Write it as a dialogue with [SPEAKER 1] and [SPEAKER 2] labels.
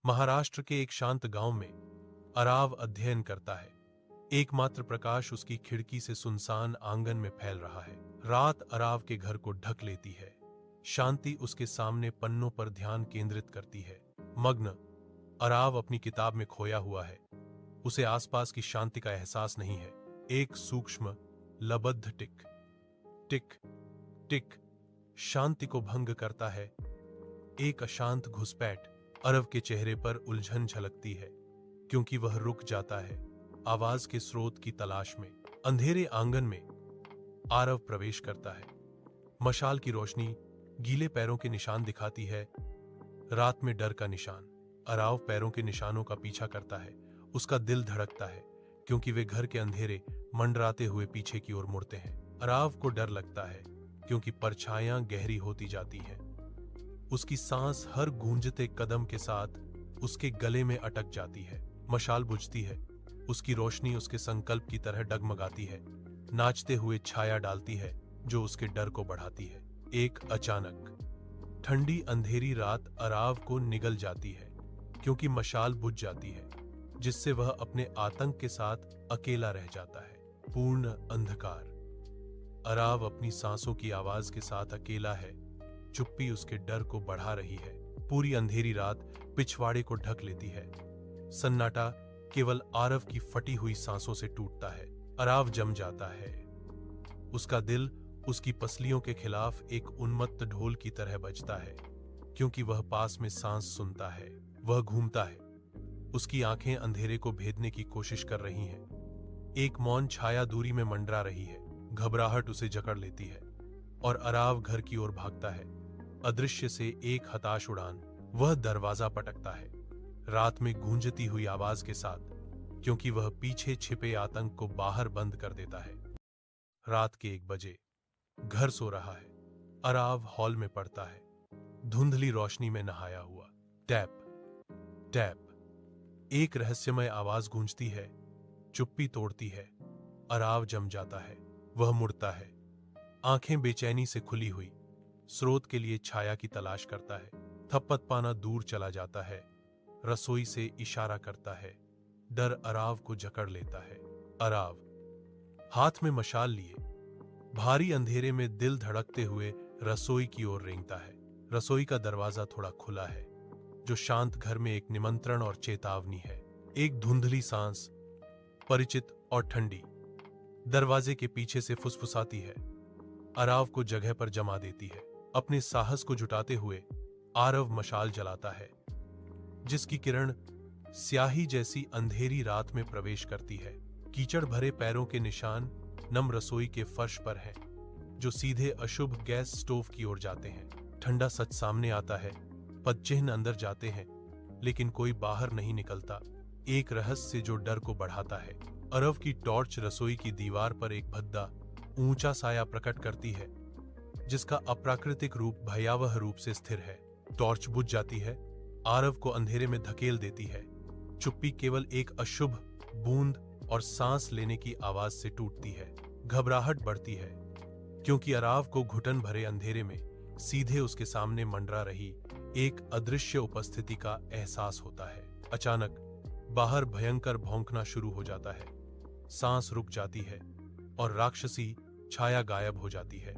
[SPEAKER 1] महाराष्ट्र के एक शांत गांव में अराव अध्ययन करता है। एकमात्र प्रकाश उसकी खिड़की से सुनसान आंगन में फैल रहा है। रात अराव के घर को ढक लेती है। शांति उसके सामने पन्नों पर ध्यान केंद्रित करती है। मग्न अराव अपनी किताब में खोया हुआ है। उसे आसपास की शांति का एहसास नहीं है। एक सूक्ष्म लबद्ध टिक टिक टिक शांति को भंग करता है। एक अशांत घुसपैठ अरव के चेहरे पर उलझन झलकती है, क्योंकि वह रुक जाता है आवाज के स्रोत की तलाश में। अंधेरे आंगन में आरव प्रवेश करता है। मशाल की रोशनी गीले पैरों के निशान दिखाती है। रात में डर का निशान। अराव पैरों के निशानों का पीछा करता है। उसका दिल धड़कता है, क्योंकि वे घर के अंधेरे मंडराते हुए पीछे की ओर मुड़ते हैं। अराव को डर लगता है, क्योंकि परछाइयां गहरी होती जाती हैं। उसकी सांस हर गूंजते कदम के साथ उसके गले में अटक जाती है। मशाल बुझती है। उसकी रोशनी उसके संकल्प की तरह डगमगाती है, नाचते हुए छाया डालती है जो उसके डर को बढ़ाती है। एक अचानक ठंडी अंधेरी रात अराव को निगल जाती है, क्योंकि मशाल बुझ जाती है, जिससे वह अपने आतंक के साथ अकेला रह जाता है। पूर्ण अंधकार। अराव अपनी सांसों की आवाज के साथ अकेला है। चुप्पी उसके डर को बढ़ा रही है। पूरी अंधेरी रात पिछवाड़े को ढक लेती है। सन्नाटा केवल आरव की फटी हुई सांसों से टूटता है। अराव जम जाता है। उसका दिल उसकी पसलियों के खिलाफ एक उन्मत्त ढोल की तरह बजता है, क्योंकि वह पास में सांस सुनता है। वह घूमता है। उसकी आंखें अंधेरे को भेदने की कोशिश कर रही हैं। एक मौन छाया दूरी में मंडरा रही है। घबराहट उसे जकड़ लेती है और अराव घर की ओर भागता है। अदृश्य से एक हताश उड़ान। वह दरवाजा पटकता है, रात में गूंजती हुई आवाज के साथ, क्योंकि वह पीछे छिपे आतंक को बाहर बंद कर देता है। रात के 1 बजे घर सो रहा है। अराव हॉल में पड़ता है, धुंधली रोशनी में नहाया हुआ। टैप टैप एक रहस्यमय आवाज गूंजती है, चुप्पी तोड़ती है। अराव जम जाता है। वह मुड़ता है, आंखें बेचैनी से खुली हुई, स्रोत के लिए छाया की तलाश करता है। थप्पत पाना दूर चला जाता है। रसोई से इशारा करता है। डर अराव को जकड़ लेता है। अराव हाथ में मशाल लिए भारी अंधेरे में दिल धड़कते हुए रसोई की ओर रेंगता है। रसोई का दरवाजा थोड़ा खुला है, जो शांत घर में एक निमंत्रण और चेतावनी है। एक धुंधली सांस, परिचित और ठंडी, दरवाजे के पीछे से फुसफुसाती है। अराव को जगह पर जमा देती है। अपने साहस को जुटाते हुए आरव मशाल जलाता है, जिसकी किरण स्याही जैसी अंधेरी रात में प्रवेश करती है। कीचड़ भरे पैरों के निशान नम रसोई के फर्श पर हैं, जो सीधे अशुभ गैस स्टोव की ओर जाते हैं। ठंडा सच सामने आता है। पदचिह्न अंदर जाते हैं, लेकिन कोई बाहर नहीं निकलता। एक रहस्य जो डर को बढ़ाता है। अरव की टॉर्च रसोई की दीवार पर एक भद्दा ऊंचा साया प्रकट करती है, जिसका अप्राकृतिक रूप भयावह रूप से स्थिर है। टॉर्च बुझ जाती है, आरव को अंधेरे में धकेल देती है। चुप्पी केवल एक अशुभ बूंद और सांस लेने की आवाज से टूटती है। घबराहट बढ़ती है, क्योंकि अराव को घुटन भरे अंधेरे में सीधे उसके सामने मंडरा रही एक अदृश्य उपस्थिति का एहसास होता है। अचानक बाहर भयंकर भौंकना शुरू हो जाता है। सांस रुक जाती है और राक्षसी छाया गायब हो जाती है।